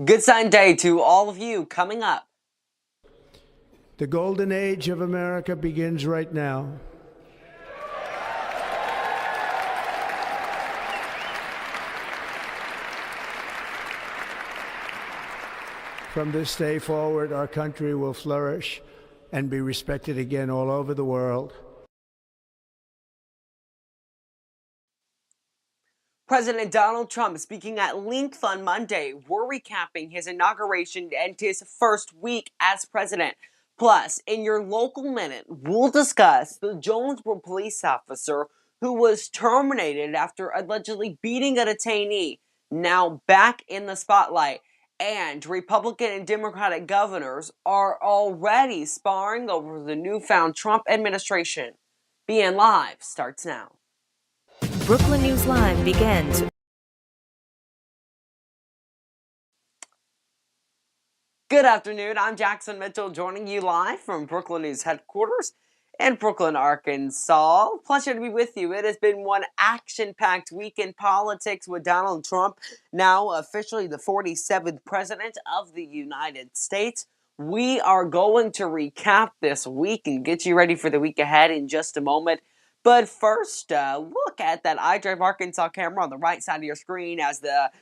Good Sunday to all of you coming up. The golden age of America begins right now. From this day forward, our country will flourish and be respected again all over the world. President Donald Trump speaking at length on Monday. We're recapping his inauguration and his first week as president. Plus, in your local minute, we'll discuss the Jonesboro police officer who was terminated after allegedly beating a detainee, now back in the spotlight. And Republican and Democratic governors are already sparring over the newfound Trump administration. BN Live starts now. Brookland News Live begins. Good afternoon. I'm Jackson Mitchell joining you live from Brookland News headquarters in Brookland, Arkansas. Pleasure to be with you. It has been one action-packed week in politics with Donald Trump, now officially the 47th president of the United States. We are going to recap this week and get you ready for the week ahead in just a moment. But first, look at that iDrive Arkansas camera on the right side of your screen as the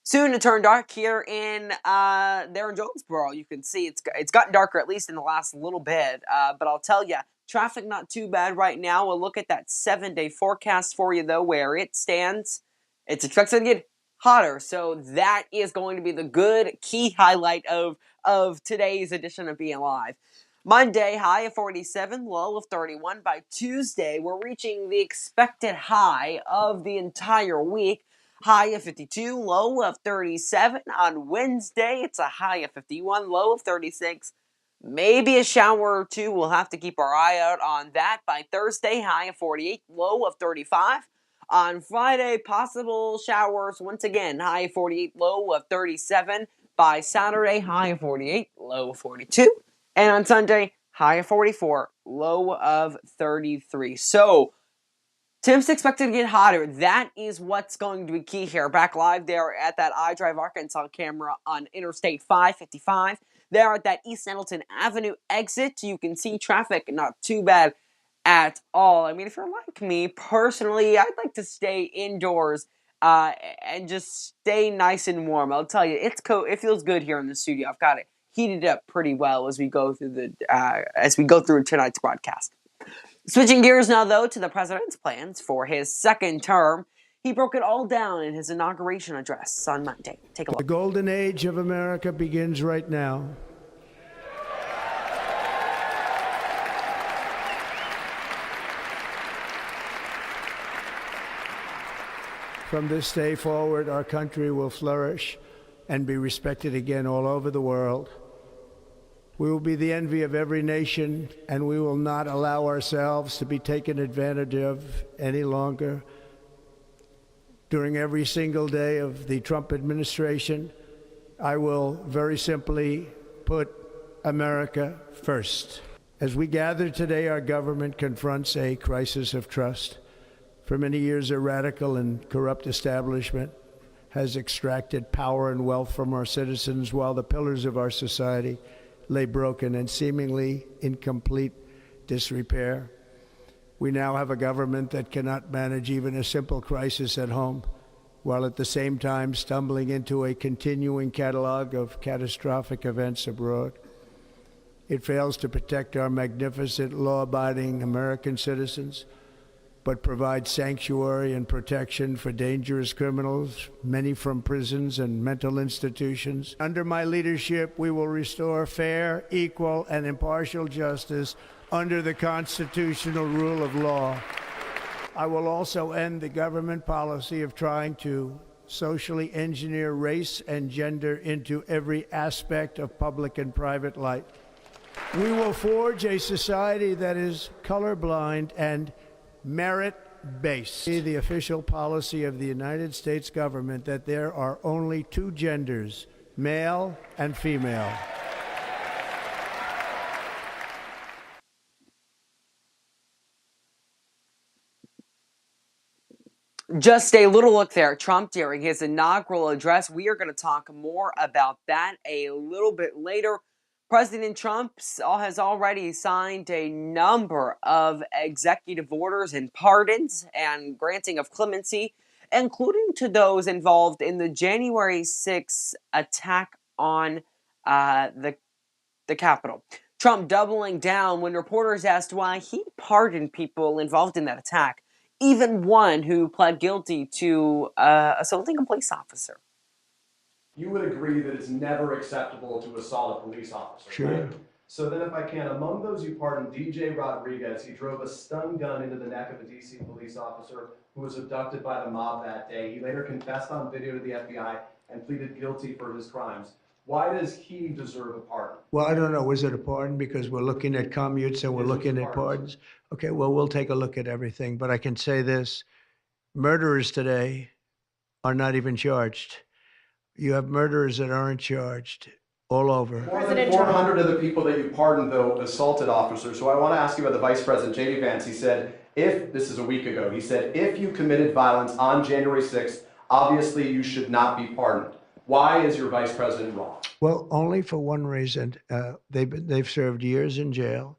soon to turn dark here in there in Jonesboro. You can see it's gotten darker at least in the last little bit. But I'll tell you, traffic not too bad right now. We'll look at that 7-day forecast for you though, where it stands. It's expected to get hotter, so that is going to be the good key highlight of today's edition of Being Live. Monday, high of 47, low of 31. By Tuesday, we're reaching the expected high of the entire week. High of 52, low of 37. On Wednesday, it's a high of 51, low of 36. Maybe a shower or two. We'll have to keep our eye out on that. By Thursday, high of 48, low of 35. On Friday, possible showers. Once again, high of 48, low of 37. By Saturday, high of 48, low of 42. And on Sunday, high of 44, low of 33. So, temps expected to get hotter. That is what's going to be key here. Back live there at that iDrive Arkansas camera on Interstate 555. There at that East Nettleton Avenue exit, you can see traffic not too bad at all. I mean, if you're like me, personally, I'd like to stay indoors and just stay nice and warm. I'll tell you, it feels good here in the studio. I've got it heated up pretty well as we go through tonight's broadcast. Switching gears now, though, to the president's plans for his second term. He broke it all down in his inauguration address on Monday. Take a look. The golden age of America begins right now. From this day forward, our country will flourish and be respected again all over the world. We will be the envy of every nation, and we will not allow ourselves to be taken advantage of any longer. During every single day of the Trump administration, I will very simply put America first. As we gather today, our government confronts a crisis of trust. For many years, a radical and corrupt establishment has extracted power and wealth from our citizens while the pillars of our society lay broken and seemingly in complete disrepair. We now have a government that cannot manage even a simple crisis at home, while at the same time stumbling into a continuing catalog of catastrophic events abroad. It fails to protect our magnificent, law-abiding American citizens, but provides sanctuary and protection for dangerous criminals, many from prisons and mental institutions. Under my leadership, we will restore fair, equal, and impartial justice under the constitutional rule of law. I will also end the government policy of trying to socially engineer race and gender into every aspect of public and private life. We will forge a society that is colorblind and merit-based. The official policy of the United States government that there are only two genders, male and female. Just a little look there at Trump during his inaugural address. We are going to talk more about that a little bit later. President Trump has already signed a number of executive orders and pardons and granting of clemency, including to those involved in the January 6th attack on the Capitol. Trump doubling down when reporters asked why he pardoned people involved in that attack, even one who pled guilty to assaulting a police officer. You would agree that it's never acceptable to assault a police officer, Sure. right? So then if I can, among those you pardoned, DJ Rodriguez, he drove a stun gun into the neck of a DC police officer who was abducted by the mob that day. He later confessed on video to the FBI and pleaded guilty for his crimes. Why does he deserve a pardon? Well, I don't know. Was it a pardon? Because we're looking at commutes and we're looking at pardons. Okay, well, we'll take a look at everything. But I can say this. Murderers today are not even charged. You have murderers that aren't charged all over. More than 400 of the people that you pardoned, though, assaulted officers. So I want to ask you about the Vice President, J.D. Vance. He said, this is a week ago, he said, if you committed violence on January 6th, obviously you should not be pardoned. Why is your Vice President wrong? Well, only for one reason. They've served years in jail.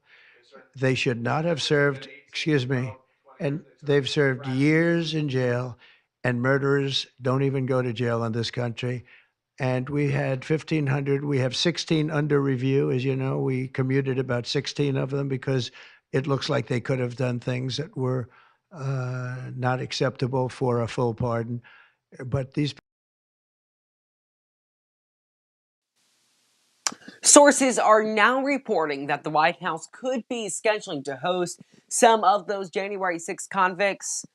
They should not have served, excuse me, and they've served years in jail, and murderers don't even go to jail in this country. And we had 1,500. We have 16 under review. As you know, we commuted about 16 of them because it looks like they could have done things that were not acceptable for a full pardon. But these Sources are now reporting that the White House could be scheduling to host some of those January 6 convicts.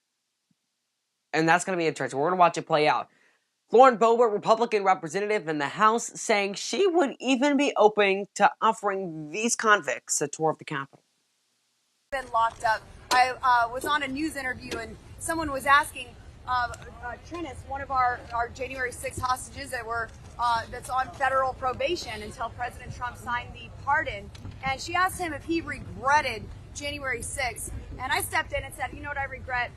And that's going to be interesting. We're going to watch it play out. Lauren Boebert, Republican representative in the House, saying she would even be open to offering these convicts a tour of the Capitol. Been locked up. I was on a news interview and someone was asking Trennis, one of our January 6 hostages that's on federal probation until President Trump signed the pardon, and she asked him if he regretted January 6th, and I stepped in and said, you know what I regret?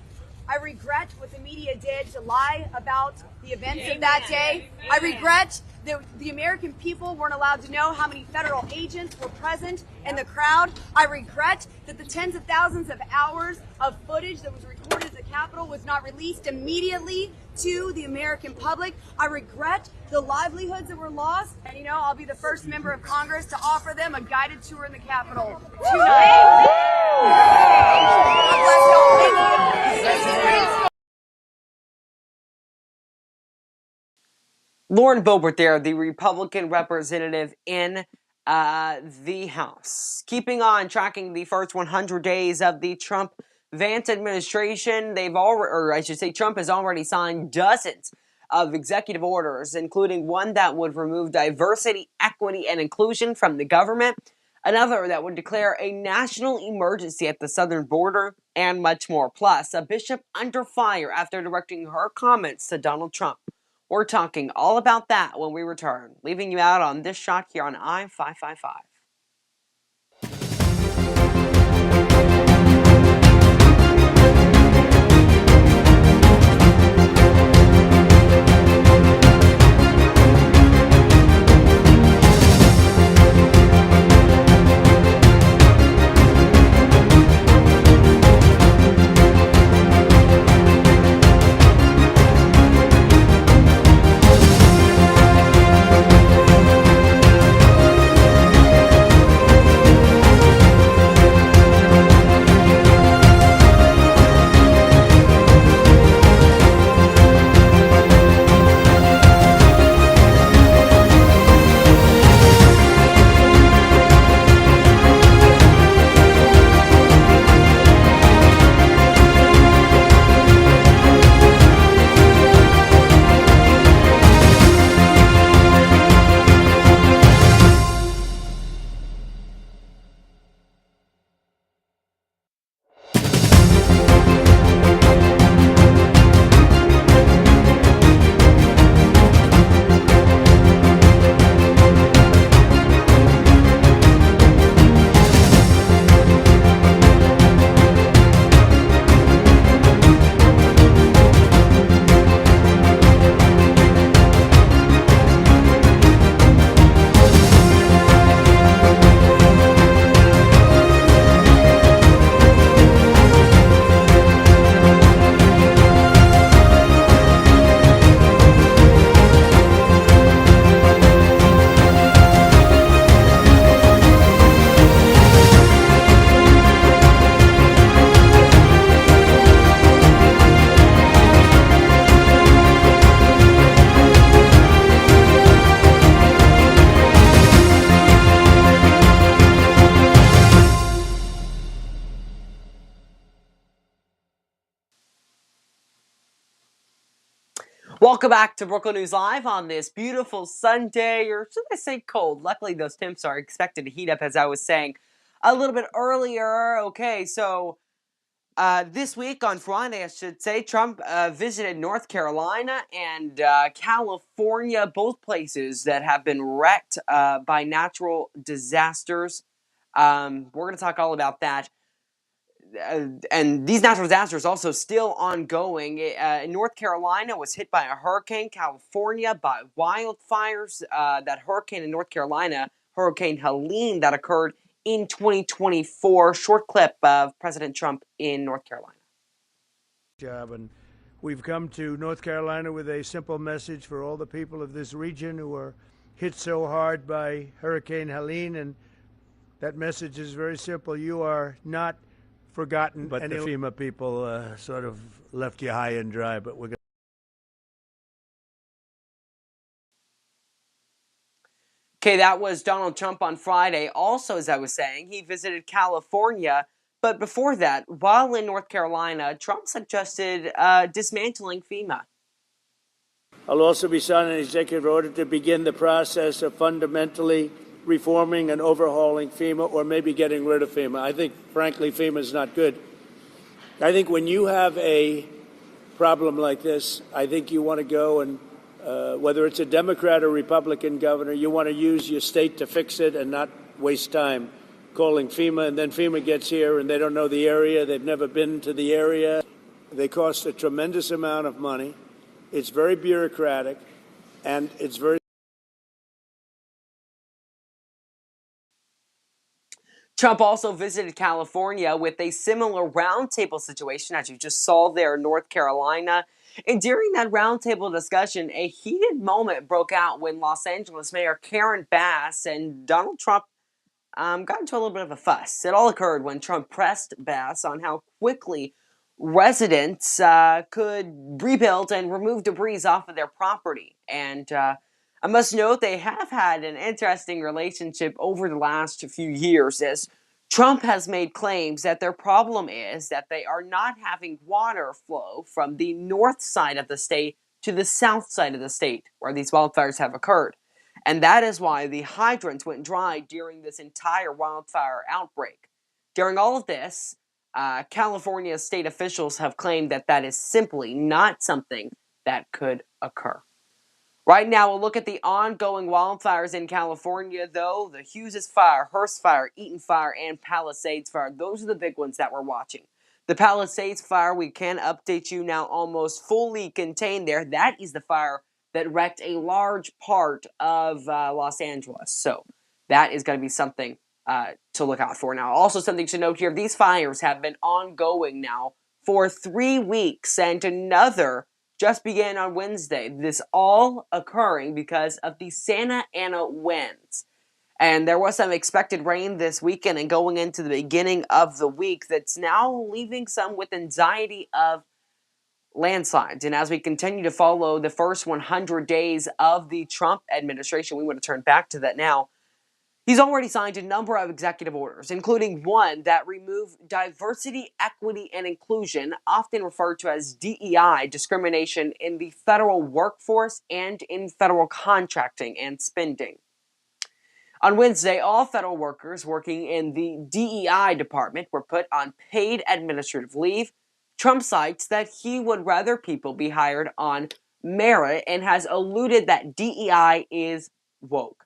I regret what the media did to lie about the events of that day. I regret that the American people weren't allowed to know how many federal agents were present in the crowd. I regret that the tens of thousands of hours of footage that was recorded at the Capitol was not released immediately to the American public. I regret the livelihoods that were lost. And you know, I'll be the first member of Congress to offer them a guided tour in the Capitol tonight. God bless y'all. Thank you. Lauren Boebert there, the Republican representative in the House. Keeping on tracking the first 100 days of the Trump-Vance administration, Trump has already signed dozens of executive orders, including one that would remove diversity, equity, and inclusion from the government, another that would declare a national emergency at the southern border, and much more. Plus, a bishop under fire after directing her comments to Donald Trump. We're talking all about that when we return, leaving you out on this shot here on I-555. Welcome back to Brooklyn News Live on this beautiful Sunday, or should I say cold? Luckily, those temps are expected to heat up, as I was saying a little bit earlier. Okay, so this week on Friday, I should say, Trump visited North Carolina and California, both places that have been wrecked by natural disasters. We're going to talk all about that. And these natural disasters also still ongoing. North Carolina was hit by a hurricane. California by wildfires. That hurricane in North Carolina, Hurricane Helene, that occurred in 2024. Short clip of President Trump in North Carolina. And we've come to North Carolina with a simple message for all the people of this region who are hit so hard by Hurricane Helene. And that message is very simple. You are not forgotten, but the FEMA people sort of left you high and dry, but we're going. Okay, that was Donald Trump on Friday. Also, as I was saying, he visited California, but before that, while in North Carolina, Trump suggested dismantling FEMA. I'll also be signing an executive order to begin the process of fundamentally reforming and overhauling FEMA, or maybe getting rid of FEMA. I think, frankly, FEMA is not good. I think when you have a problem like this, I think you want to go and, whether it's a Democrat or Republican governor, you want to use your state to fix it and not waste time calling FEMA. And then FEMA gets here and they don't know the area. They've never been to the area. They cost a tremendous amount of money. It's very bureaucratic, and it's very. Trump also visited California with a similar roundtable situation, as you just saw there in North Carolina. And during that roundtable discussion, a heated moment broke out when Los Angeles Mayor Karen Bass and Donald Trump got into a little bit of a fuss. It all occurred when Trump pressed Bass on how quickly residents could rebuild and remove debris off of their property. And I must note they have had an interesting relationship over the last few years, as Trump has made claims that their problem is that they are not having water flow from the north side of the state to the south side of the state where these wildfires have occurred. And that is why the hydrants went dry during this entire wildfire outbreak. During all of this, California state officials have claimed that that is simply not something that could occur. Right now, we'll look at the ongoing wildfires in California, though. The Hughes Fire, Hearst Fire, Eaton Fire, and Palisades Fire. Those are the big ones that we're watching. The Palisades Fire, we can update you now, almost fully contained there. That is the fire that wrecked a large part of Los Angeles. So that is going to be something to look out for. Now, also something to note here, these fires have been ongoing now for 3 weeks, and another just began on Wednesday. This all occurring because of the Santa Ana winds. And there was some expected rain this weekend and going into the beginning of the week that's now leaving some with anxiety of landslides. And as we continue to follow the first 100 days of the Trump administration, we want to turn back to that now. He's already signed a number of executive orders, including one that removed diversity, equity, and inclusion, often referred to as DEI, discrimination in the federal workforce and in federal contracting and spending. On Wednesday, all federal workers working in the DEI department were put on paid administrative leave. Trump cites that he would rather people be hired on merit and has alluded that DEI is woke.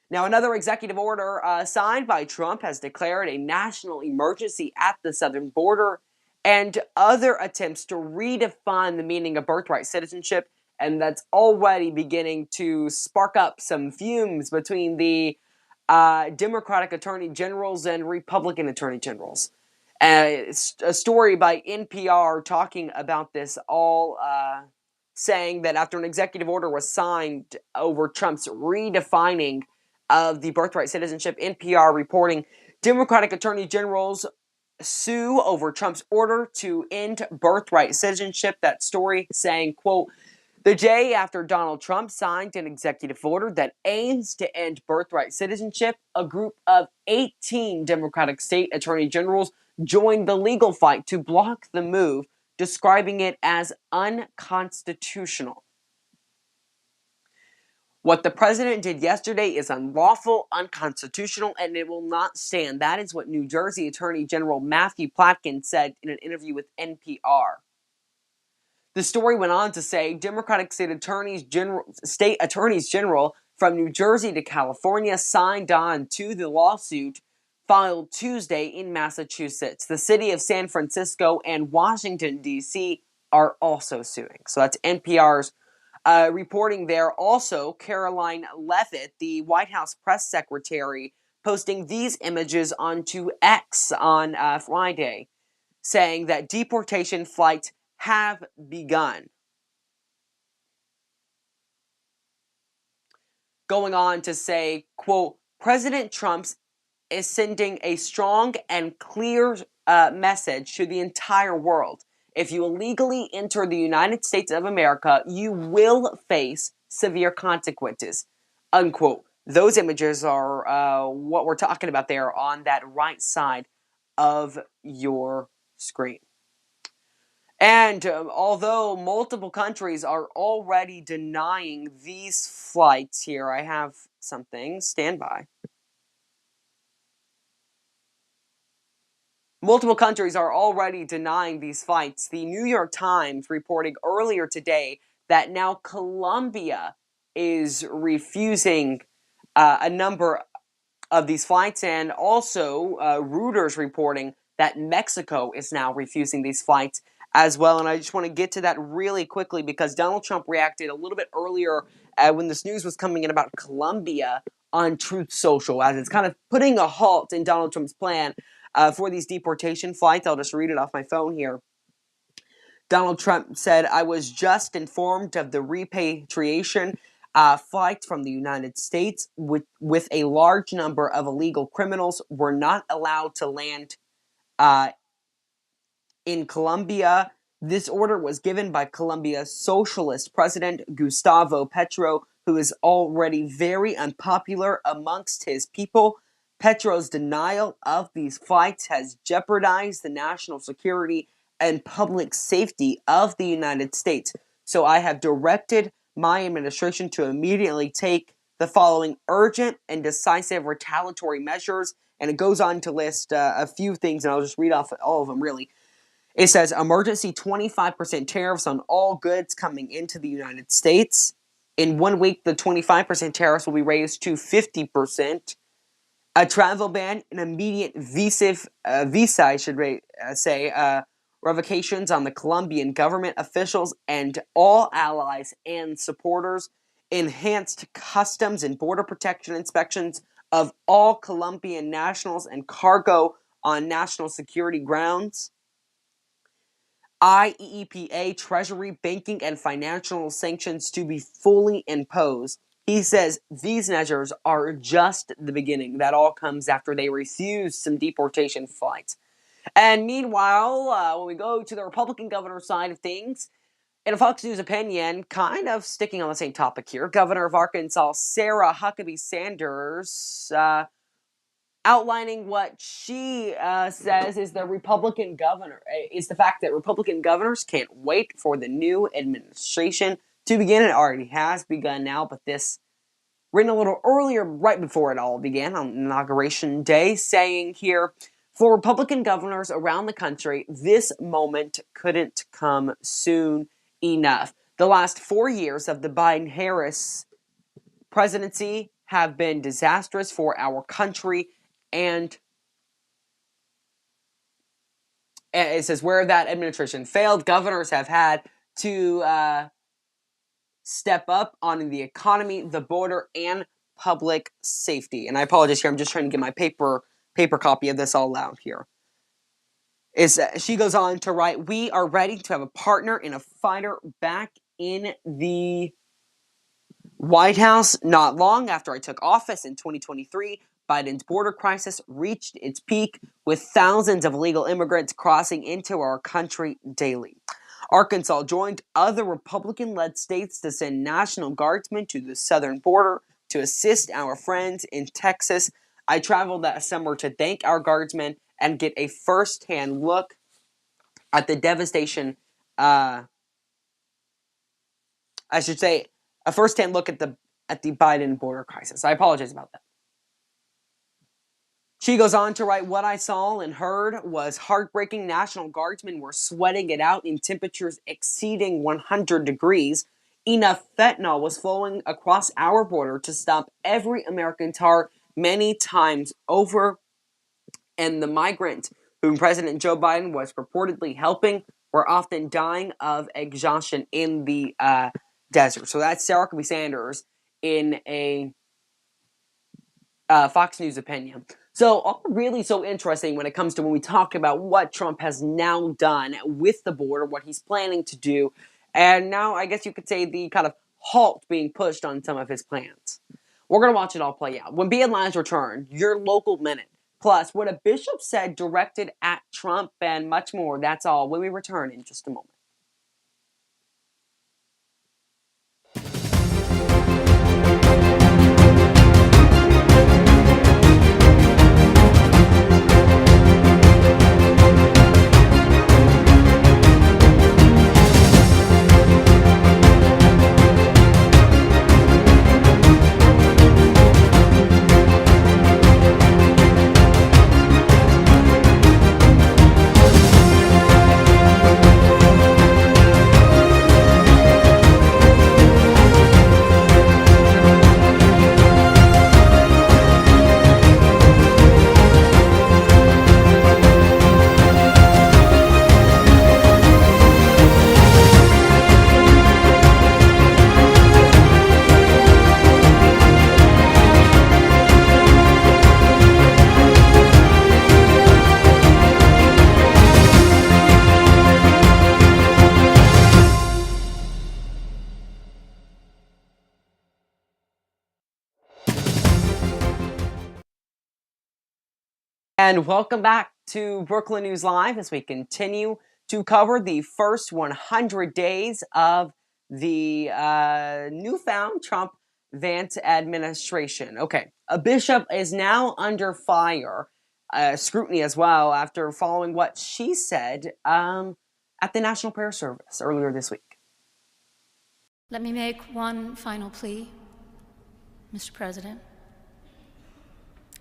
Now, another executive order signed by Trump has declared a national emergency at the southern border, and other attempts to redefine the meaning of birthright citizenship, and that's already beginning to spark up some fumes between the Democratic attorney generals and Republican attorney generals. It's a story by NPR talking about this all, saying that after an executive order was signed over Trump's redefining of the birthright citizenship, NPR reporting Democratic attorney generals sue over Trump's order to end birthright citizenship. That story saying, quote, the day after Donald Trump signed an executive order that aims to end birthright citizenship, a group of 18 Democratic state attorney generals joined the legal fight to block the move, describing it as unconstitutional. What the president did yesterday is unlawful, unconstitutional, and it will not stand. That is what New Jersey Attorney General Matthew Platkin said in an interview with NPR. The story went on to say Democratic state attorneys general from New Jersey to California signed on to the lawsuit filed Tuesday in Massachusetts. The city of San Francisco and Washington, D.C. are also suing. So that's NPR's reporting there. Also, Caroline Leavitt, the White House press secretary, posting these images onto X on Friday, saying that deportation flights have begun. Going on to say, quote, President Trump is sending a strong and clear message to the entire world. If you illegally enter the United States of America, you will face severe consequences, unquote. Those images are what we're talking about there on that right side of your screen. And although multiple countries are already denying these flights here, I have something. Stand by. Multiple countries are already denying these flights. The New York Times reporting earlier today that now Colombia is refusing a number of these flights, and also Reuters reporting that Mexico is now refusing these flights as well. And I just want to get to that really quickly because Donald Trump reacted a little bit earlier when this news was coming in about Colombia on Truth Social, as it's kind of putting a halt in Donald Trump's plan for these deportation flights. I'll just read it off my phone here. Donald Trump said, I was just informed of the repatriation flights from the United States with a large number of illegal criminals were not allowed to land in Colombia. This order was given by Colombia's socialist president, Gustavo Petro, who is already very unpopular amongst his people. Petro's denial of these flights has jeopardized the national security and public safety of the United States. So I have directed my administration to immediately take the following urgent and decisive retaliatory measures. And it goes on to list a few things, and I'll just read off all of them, really. It says emergency 25% tariffs on all goods coming into the United States. In 1 week, the 25% tariffs will be raised to 50%. A travel ban, an immediate visa, I should say, revocations on the Colombian government officials and all allies and supporters. Enhanced customs and border protection inspections of all Colombian nationals and cargo on national security grounds. IEEPA, Treasury, banking, and financial sanctions to be fully imposed. He says these measures are just the beginning. That all comes after they refuse some deportation flights. And meanwhile, when we go to the Republican governor side of things, in a Fox News opinion, kind of sticking on the same topic here, Governor of Arkansas Sarah Huckabee Sanders outlining what she says is the Republican governor is the fact that Republican governors can't wait for the new administration to begin. It already has begun now, but this written a little earlier, right before it all began on Inauguration Day, saying here, for Republican governors around the country, this moment couldn't come soon enough. The last 4 years of the Biden-Harris presidency have been disastrous for our country. And it says where that administration failed, governors have had to step up on the economy, the border, and public safety. And I apologize here, I'm just trying to get my paper copy of this all out here. She goes on to write, we are ready to have a partner and a fighter back in the White House. Not long after I took office in 2023, Biden's border crisis reached its peak with thousands of illegal immigrants crossing into our country daily. Arkansas joined other Republican-led states to send National Guardsmen to the southern border to assist our friends in Texas. I traveled that summer to thank our Guardsmen and get a first-hand look at the devastation, a first-hand look at the at the Biden border crisis. I apologize about that. She goes on to write, what I saw and heard was heartbreaking. National Guardsmen were sweating it out in temperatures exceeding 100 degrees. Enough fentanyl was flowing across our border to stop every American's heart many times over. And the migrants whom President Joe Biden was purportedly helping were often dying of exhaustion in the desert. So that's Sarah Huckabee Sanders in a Fox News opinion. So all really so interesting when it comes to when we talk about what Trump has now done with the border, what he's planning to do, and now I guess you could say the kind of halt being pushed on some of his plans. We're going to watch it all play out. When Be Line's return, your local minute, plus what a bishop said directed at Trump and much more. That's all when we return in just a moment. And welcome back to Brookland News Live as we continue to cover the first 100 days of the newfound Trump-Vance administration. Okay, a bishop is now under fire, scrutiny as well, after following what she said at the National Prayer Service earlier this week. Let me make one final plea, Mr. President.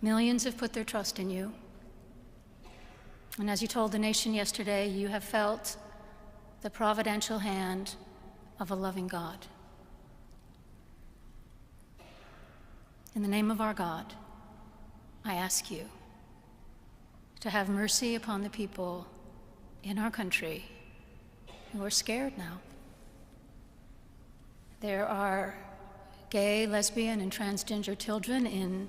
Millions have put their trust in you. And as you told the nation yesterday, you have felt the providential hand of a loving God. In the name of our God, I ask you to have mercy upon the people in our country who are scared now. There are gay, lesbian, and transgender children in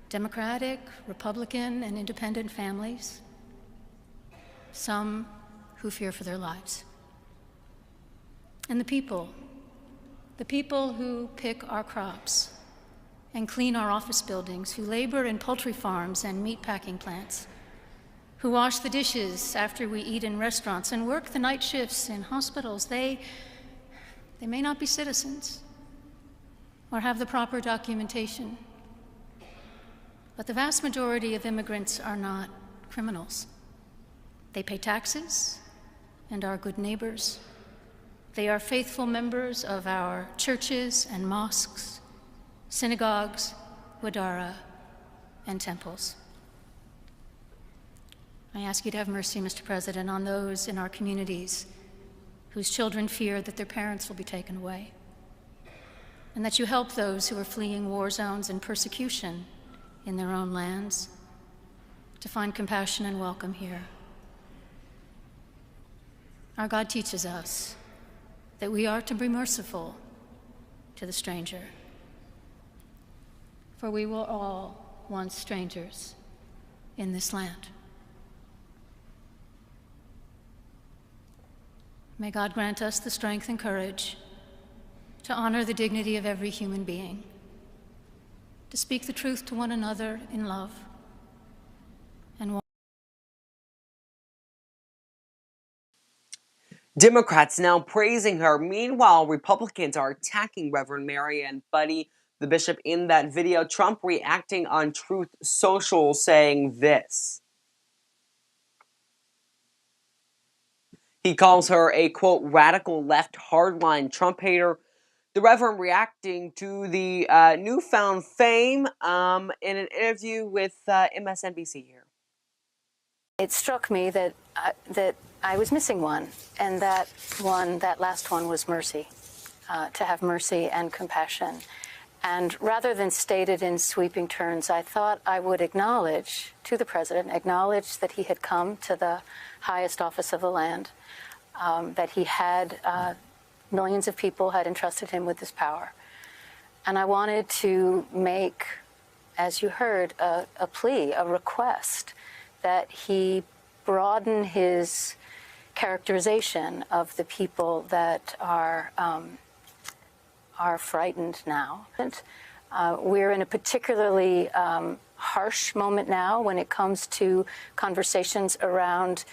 Democratic, Republican, and independent families, some who fear for their lives. And the people who pick our crops and clean our office buildings, who labor in poultry farms and meat packing plants, who wash the dishes after we eat in restaurants and work the night shifts in hospitals, they may not be citizens or have the proper documentation, but the vast majority of immigrants are not criminals. They pay taxes and are good neighbors. They are faithful members of our churches and mosques, synagogues, wadara, and temples. I ask you to have mercy, Mr. President, on those in our communities whose children fear that their parents will be taken away, and that you help those who are fleeing war zones and persecution in their own lands to find compassion and welcome here. Our God teaches us that we are to be merciful to the stranger, for we were all once strangers in this land. May God grant us the strength and courage to honor the dignity of every human being, to speak the truth to one another in love, and Democrats now praising her. Meanwhile, Republicans are attacking Reverend Mary and Buddy, the bishop, in that video. Trump reacting on Truth Social, saying this. He calls her a, quote, radical left hardline Trump hater. the Reverend reacting to the newfound fame in an interview with MSNBC here. It struck me that I was missing one, and that last one was mercy, to have mercy and compassion. And rather than state it in sweeping terms, I thought I would acknowledge to the president, acknowledge that he had come to the highest office of the land, that he had millions of people had entrusted him with this power. And I wanted to make, as you heard, a plea, a request that he broaden his characterization of the people that are frightened now. We're in a particularly harsh moment now when it comes to conversations around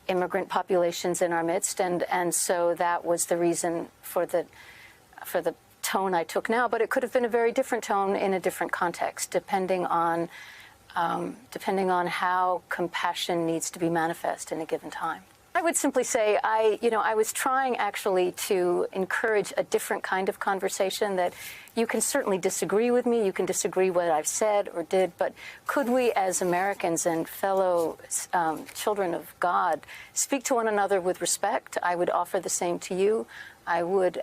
immigrant populations in our midst, and so that was the reason for the tone I took now. But it could have been a very different tone in a different context, depending on how compassion needs to be manifest in a given time. I would simply say I was trying actually to encourage a different kind of conversation, that you can certainly disagree with me, you can disagree what I've said or did, but could we as Americans and fellow children of God speak to one another with respect? I would offer the same to you. I would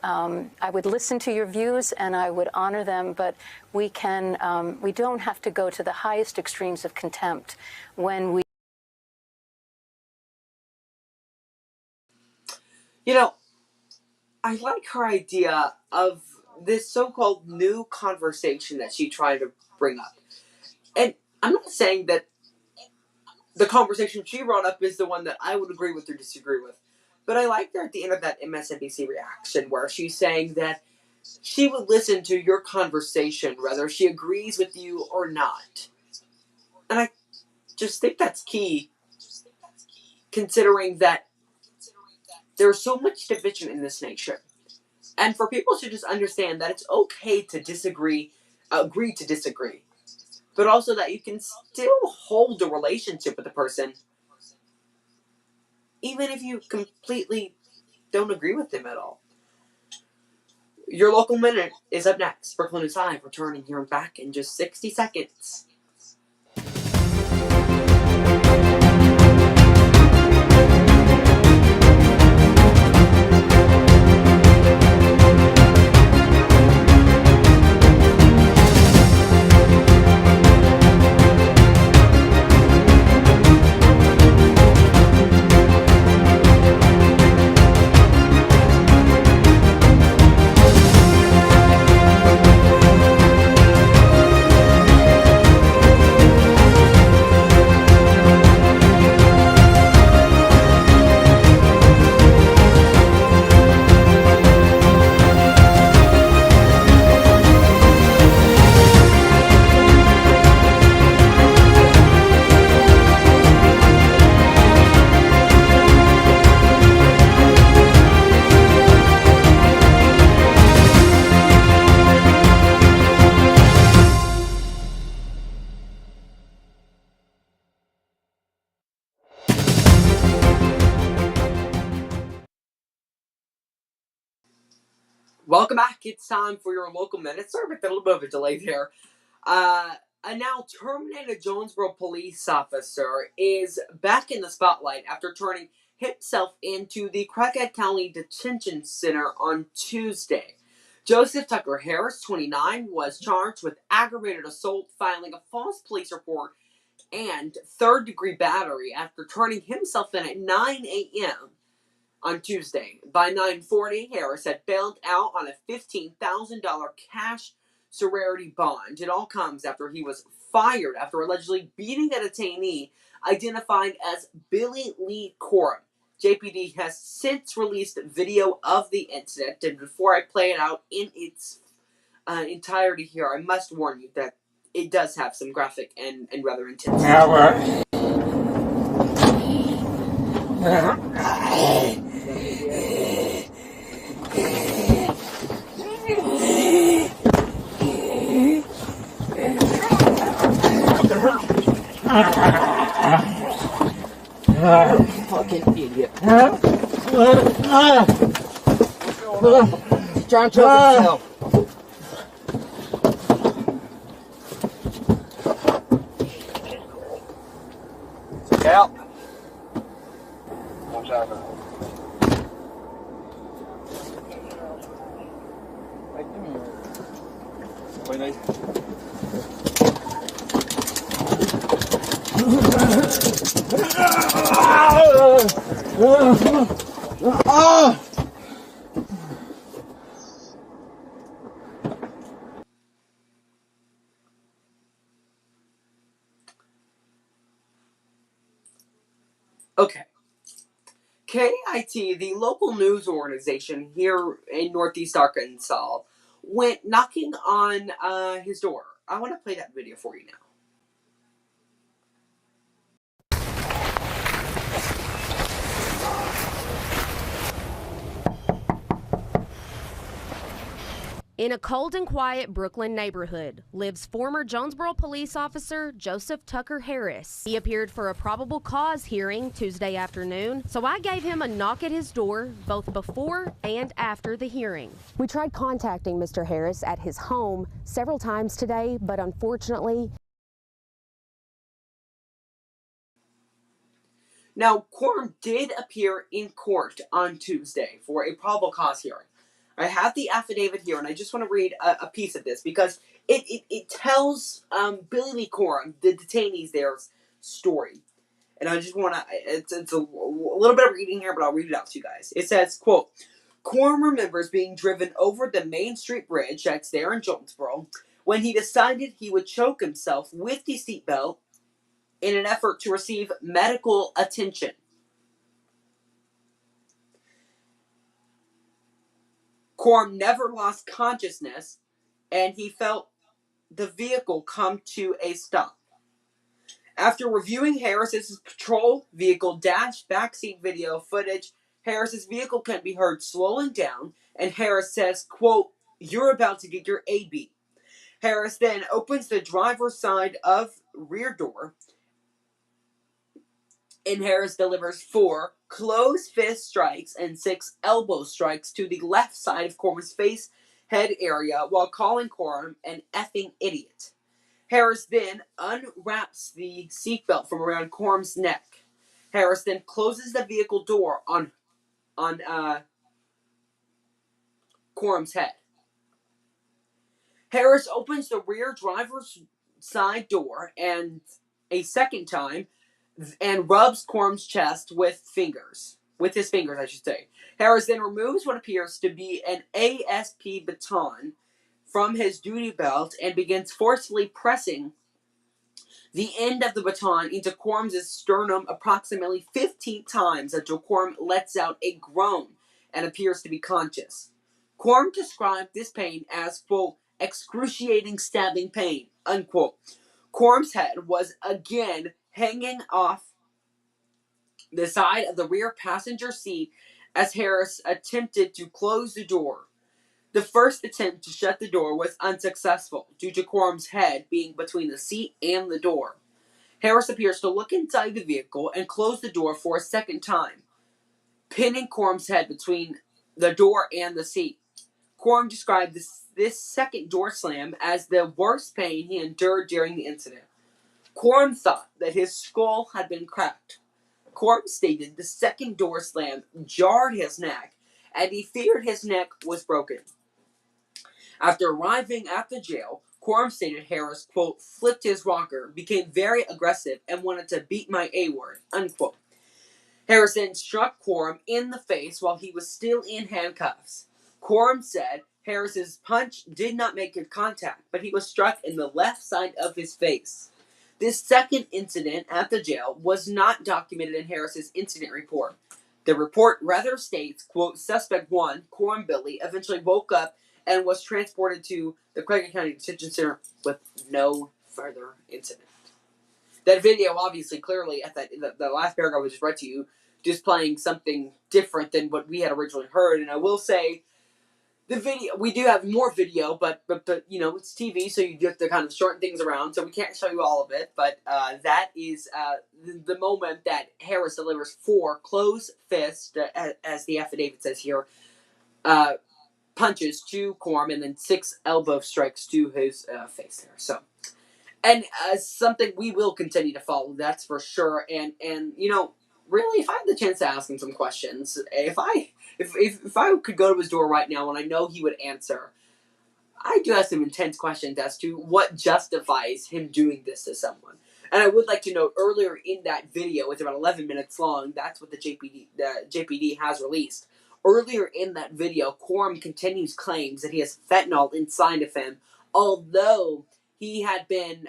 listen to your views and I would honor them, but we don't have to go to the highest extremes of contempt when we. You know, I like her idea of this so-called new conversation that she tried to bring up. And I'm not saying that the conversation she brought up is the one that I would agree with or disagree with. But I liked her at the end of that MSNBC reaction where she's saying that she would listen to your conversation whether she agrees with you or not. And I just think that's key, considering that there's so much division in this nation. And for people to just understand that it's okay to disagree, agree to disagree, but also that you can still hold a relationship with a person even if you completely don't agree with them at all. Your local minute is up next. Brookland News Live returning here and back in just 60 seconds. Welcome back. It's time for your local minute. Sorry about that, a little bit of a delay there. A now terminated Jonesboro police officer is back in the spotlight after turning himself into the Craighead County Detention Center on Tuesday. Joseph Tucker Harris, 29, was charged with aggravated assault, filing a false police report, and third-degree battery after turning himself in at 9 a.m. on Tuesday. By 9:40, Harris had bailed out on a $15,000 cash surety bond. It all comes after he was fired after allegedly beating a detainee identified as Billy Lee Corum. JPD has since released video of the incident, and before I play it out in its entirety here, I must warn you that it does have some graphic and rather intense. Fucking idiot. He's trying to kill himself. out. What's happening? Hey, give me your... Wait, nice. Okay. KIT, the local news organization here in Northeast Arkansas, went knocking on his door. I want to play that video for you now. In a cold and quiet Brookland neighborhood lives former Jonesboro police officer Joseph Tucker Harris. He appeared for a probable cause hearing Tuesday afternoon, so I gave him a knock at his door both before and after the hearing. We tried contacting Mr. Harris at his home several times today, but unfortunately... Now, Quorum did appear in court on Tuesday for a probable cause hearing. I have the affidavit here, and I just want to read a piece of this because it tells Billy Lee Quorum, the detainees there's story. And I just want to, it's a little bit of reading here, but I'll read it out to you guys. It says, quote, Quorum remembers being driven over the Main Street Bridge that's there in Jonesboro when he decided he would choke himself with the seatbelt in an effort to receive medical attention. Quorum never lost consciousness, and he felt the vehicle come to a stop. After reviewing Harris's patrol vehicle dash backseat video footage, Harris's vehicle can be heard slowing down, and Harris says, quote, "You're about to get your AB." Harris then opens the driver's side of rear door, and Harris delivers 4 closed fist strikes and 6 elbow strikes to the left side of Quorum's face head area while calling Quorum an effing idiot. Harris then unwraps the seatbelt from around Quorum's neck. Harris then closes the vehicle door on Quorum's head. Harris opens the rear driver's side door and a second time and rubs Quorum's chest with his fingers, I should say. Harris then removes what appears to be an ASP baton from his duty belt and begins forcefully pressing the end of the baton into Quorum's sternum approximately 15 times until Quorum lets out a groan and appears to be conscious. Quorum described this pain as, quote, excruciating stabbing pain, unquote. Quorum's head was again hanging off the side of the rear passenger seat as Harris attempted to close the door. The first attempt to shut the door was unsuccessful due to Quorum's head being between the seat and the door. Harris appears to look inside the vehicle and close the door for a second time, pinning Quorum's head between the door and the seat. Quorum described this second door slam as the worst pain he endured during the incident. Quorum thought that his skull had been cracked. Quorum stated the second door slam jarred his neck, and he feared his neck was broken. After arriving at the jail, Quorum stated Harris, quote, flipped his rocker, became very aggressive, and wanted to beat my A-word, unquote. Harris then struck Quorum in the face while he was still in handcuffs. Quorum said Harris's punch did not make good contact, but he was struck in the left side of his face. This second incident at the jail was not documented in Harris's incident report. The report rather states, quote, suspect 1, Quorum Billy, eventually woke up and was transported to the Craig County Detention Center with no further incident. That video, obviously, clearly, at the last paragraph I just read to you, displaying something different than what we had originally heard. And I will say, the video, we do have more video, but you know, it's TV, so you have to kind of shorten things around, so we can't show you all of it. But that is the moment that Harris delivers 4 closed fists, as the affidavit says here, punches to Quorum, and then 6 elbow strikes to his face there. So And something we will continue to follow, that's for sure. And really, if I had the chance to ask him some questions, if I could go to his door right now and I know he would answer, I do have some intense questions as to what justifies him doing this to someone. And I would like to note, earlier in that video, it's about 11 minutes long, that's what the JPD has released. Earlier in that video, Quorum continues claims that he has fentanyl inside of him, although he had been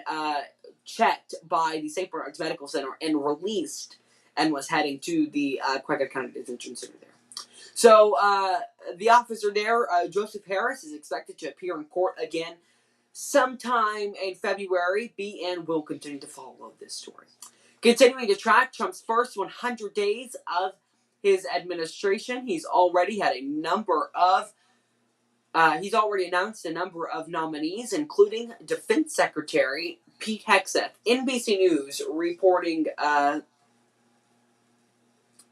checked by the St. Bernard's Medical Center and released and was heading to the Craighead County Detention Center there. So, the officer there, Joseph Harris, is expected to appear in court again sometime in February. BN will continue to follow this story. Continuing to track Trump's first 100 days of his administration, he's already had a number of he's already announced a number of nominees, including Defense Secretary Pete Hegseth. NBC News reporting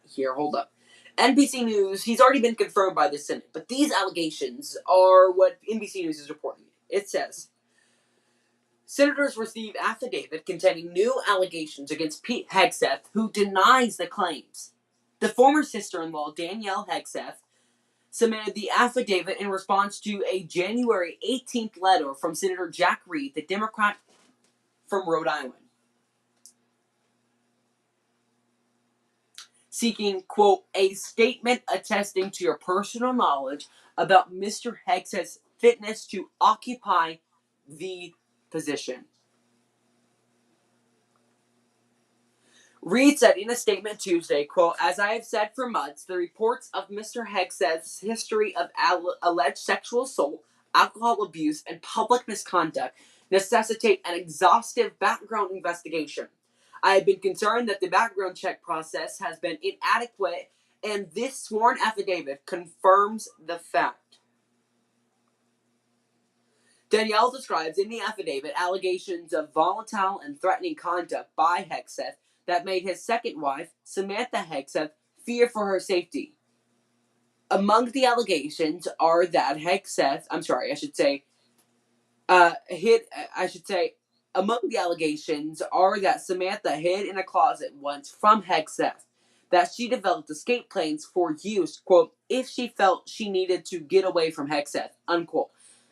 here, hold up. NBC News, he's already been confirmed by the Senate, but these allegations are what NBC News is reporting. It says, senators receive affidavit containing new allegations against Pete Hegseth, who denies the claims. The former sister-in-law, Danielle Hegseth, submitted the affidavit in response to a January 18th letter from Senator Jack Reed, the Democrat from Rhode Island, seeking, quote, a statement attesting to your personal knowledge about Mr. Hegseth's fitness to occupy the position. Reed said in a statement Tuesday, quote, as I have said for months, the reports of Mr. Hegseth's history of alleged sexual assault, alcohol abuse, and public misconduct necessitate an exhaustive background investigation. I have been concerned that the background check process has been inadequate, and this sworn affidavit confirms the fact. Danielle describes in the affidavit allegations of volatile and threatening conduct by Hegseth that made his second wife, Samantha Hegseth, fear for her safety. Among the allegations are that among the allegations are that Samantha hid in a closet once from Hegseth, that she developed escape plans for use, quote, if she felt she needed to get away from Hegseth, unquote.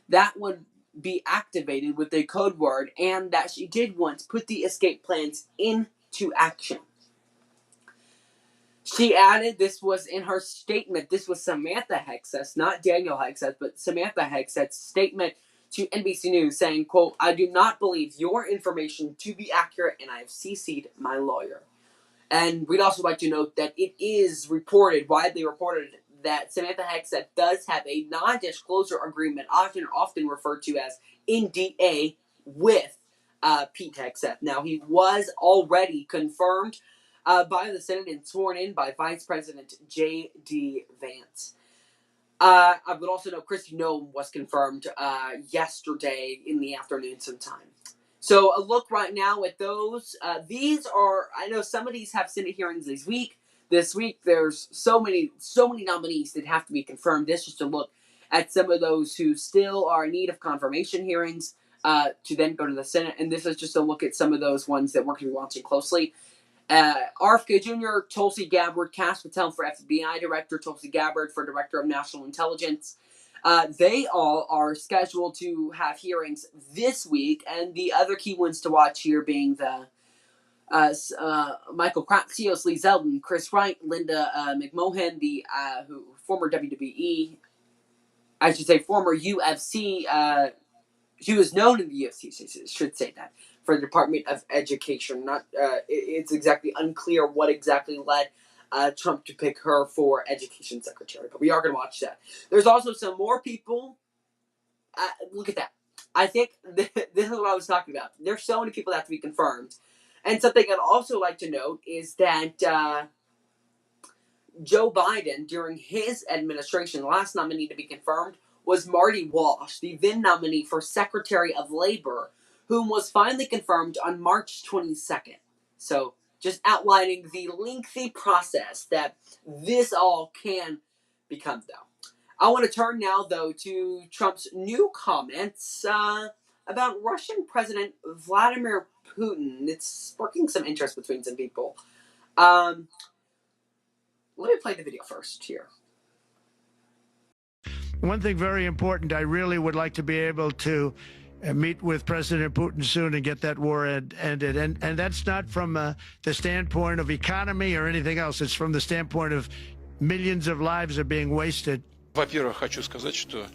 That would be activated with a code word, and that she did once put the escape plans into action. She added this was in her statement. This was Samantha Hegseth, not Daniel Hegseth, but Samantha Hegseth's statement to NBC News saying, quote, I do not believe your information to be accurate, and I have CC'd my lawyer. And we'd also like to note that it is widely reported, that Samantha Hegseth does have a non-disclosure agreement, often referred to as NDA, with Pete Hegseth. Now, he was already confirmed by the Senate and sworn in by Vice President J.D. Vance. I would also note Kristi Noem was confirmed yesterday in the afternoon sometime. So a look right now at those. These are, I know some of these have Senate hearings this week. This week there's so many nominees that have to be confirmed. This is just a look at some of those who still are in need of confirmation hearings to then go to the Senate. And this is just a look at some of those ones that we're going to be watching closely. RFK Jr., Tulsi Gabbard, Cass Patel for FBI Director, Tulsi Gabbard for Director of National Intelligence. They all are scheduled to have hearings this week, and the other key ones to watch here being the Michael Kratsios, Lee Zeldin, Chris Wright, Linda McMahon, the former WWE, former UFC. She was known in the UFC, should say that, for the Department of Education. It's exactly unclear what exactly led Trump to pick her for Education Secretary, but we are going to watch that. There's also some more people. Look at that. I think this is what I was talking about. There's so many people that have to be confirmed. And something I'd also like to note is that Joe Biden, during his administration, the last nominee to be confirmed was Marty Walsh, the then nominee for Secretary of Labor, whom was finally confirmed on March 22nd. So, just outlining the lengthy process that this all can become, though. I want to turn now, though, to Trump's new comments about Russian President Vladimir Putin. It's sparking some interest between some people. Let me play the video first here. One thing very important, I really would like to be able to meet with President Putin soon and get that war ended. And that's not from the standpoint of economy or anything else. It's from the standpoint of millions of lives are being wasted. Во-первых, хочу сказать, что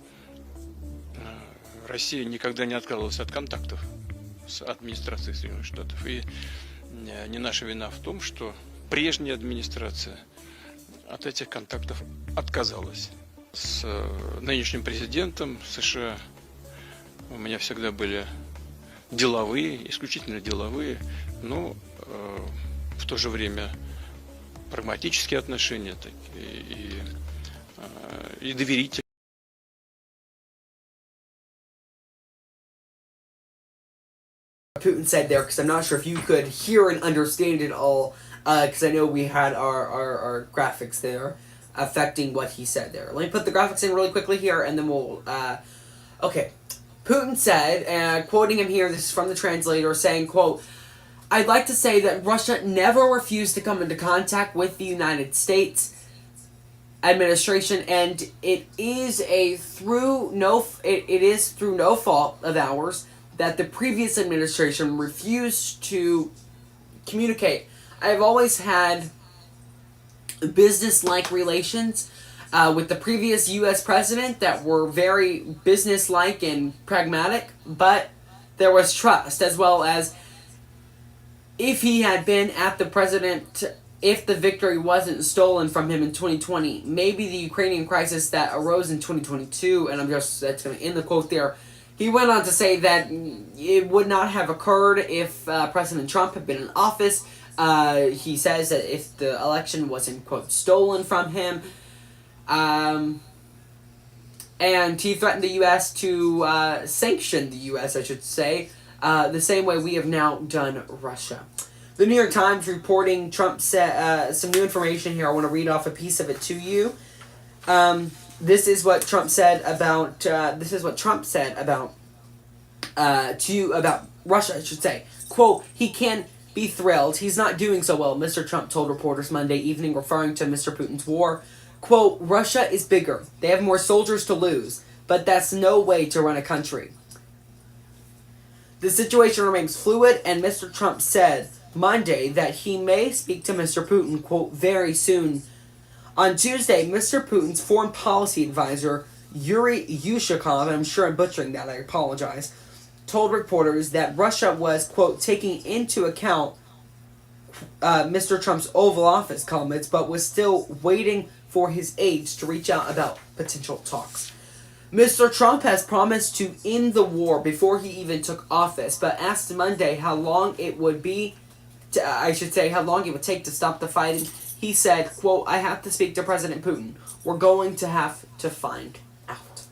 Россия никогда не отказывалась от контактов с администрацией Соединенных Штатов. И не наша вина в том, что прежняя администрация от этих контактов отказалась. С нынешним президентом США у меня всегда были деловые, исключительно деловые, но в то же время прагматические отношения и доверительные. Putin said there, because I'm not sure if you could hear and understand it all, because I know we had our graphics there affecting what he said there. Let me put the graphics in really quickly here, and then we'll... okay. Putin said, quoting him here, this is from the translator, saying, quote, "I'd like to say that Russia never refused to come into contact with the United States administration, and it is through no fault of ours that the previous administration refused to communicate. I've always had business-like relations with the previous U.S. president that were very business-like and pragmatic, but there was trust, as well as if he had been at the president, if the victory wasn't stolen from him in 2020, maybe the Ukrainian crisis that arose in 2022, and that's going to end the quote there. He went on to say that it would not have occurred if President Trump had been in office. He says that if the election wasn't, quote, stolen from him. And he threatened the U.S. to sanction the U.S., I should say, the same way we have now done Russia. The New York Times reporting Trump said some new information here. I want to read off a piece of it to you. This is what Trump said about about Russia, I should say. Quote, "He can be thrilled. He's not doing so well," Mr. Trump told reporters Monday evening, referring to Mr. Putin's war. Quote, "Russia is bigger. They have more soldiers to lose, but that's no way to run a country. The situation remains fluid," and Mr. Trump said Monday that he may speak to Mr. Putin, quote, "very soon." On Tuesday, Mr. Putin's foreign policy advisor, Yuri Yushakov, and I'm sure I'm butchering that, I apologize, told reporters that Russia was, quote, taking into account Mr. Trump's Oval Office comments, but was still waiting for his aides to reach out about potential talks. Mr. Trump has promised to end the war before he even took office, but asked Monday how long it would take to stop the fighting. He said, quote, "I have to speak to President Putin. We're going to have to find out."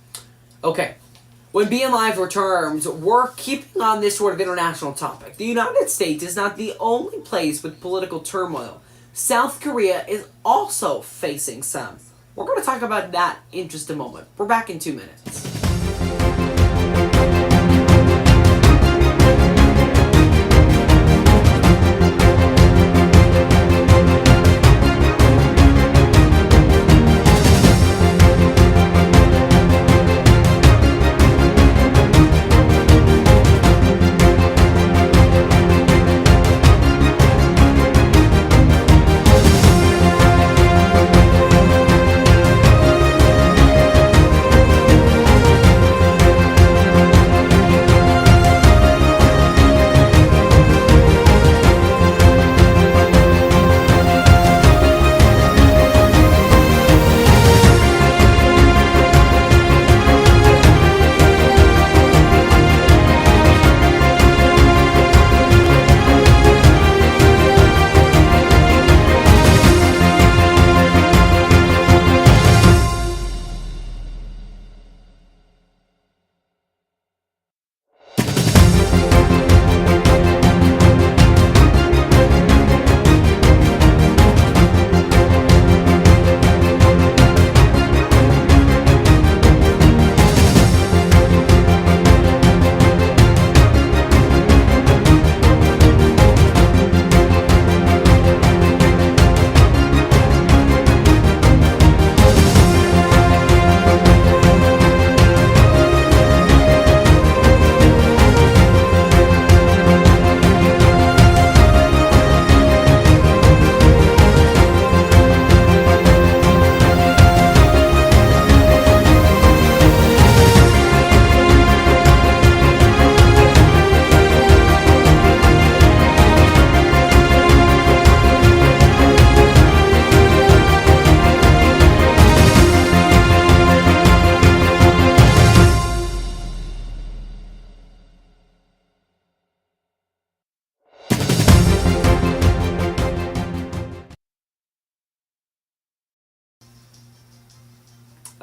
Okay. When Being Live returns, we're keeping on this sort of international topic. The United States is not the only place with political turmoil. South Korea is also facing some. We're going to talk about that in just a moment. We're back in 2 minutes.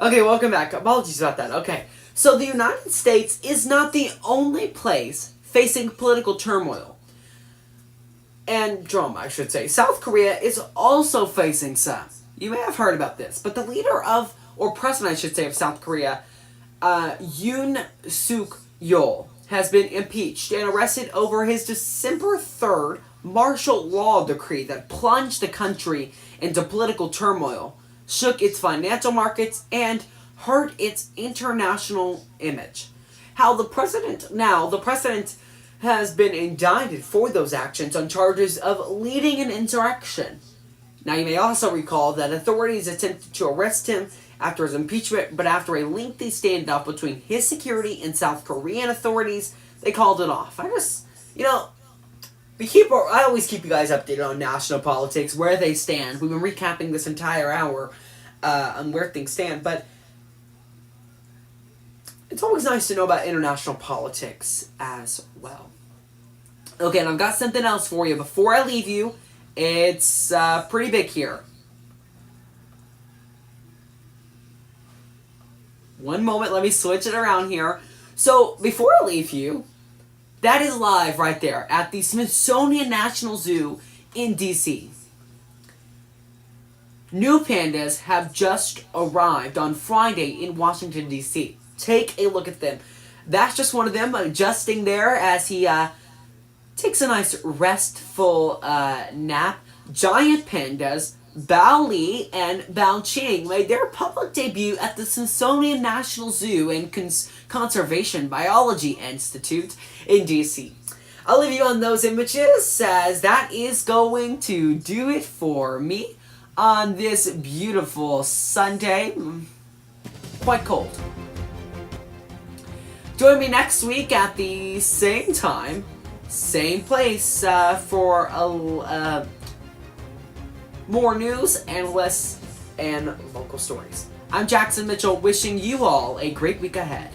Okay, welcome back. Apologies about that. Okay, so the United States is not the only place facing political turmoil and drama, I should say. South Korea is also facing some. You may have heard about this, but the leader of, or president, I should say, of South Korea, Yoon Suk Yeol, has been impeached and arrested over his December 3rd martial law decree that plunged the country into political turmoil, shook its financial markets, and hurt its international image. The president has been indicted for those actions on charges of leading an insurrection. Now, you may also recall that authorities attempted to arrest him after his impeachment, but after a lengthy standoff between his security and South Korean authorities, they called it off. I always keep you guys updated on national politics, where they stand. We've been recapping this entire hour on where things stand, but it's always nice to know about international politics as well. Okay, and I've got something else for you. Before I leave you, it's pretty big here. One moment, let me switch it around here. So, before I leave you, that is live right there at the Smithsonian National Zoo in D.C. New pandas have just arrived on Friday in Washington, D.C. Take a look at them. That's just one of them adjusting there as he takes a nice restful nap. Giant pandas, Bao Li and Bao Qing, made their public debut at the Smithsonian National Zoo and Conservation Biology Institute in D.C. I'll leave you on those images, as that is going to do it for me on this beautiful Sunday. Quite cold. Join me next week at the same time, same place for more news, analysts, and local stories. I'm Jackson Mitchell, wishing you all a great week ahead.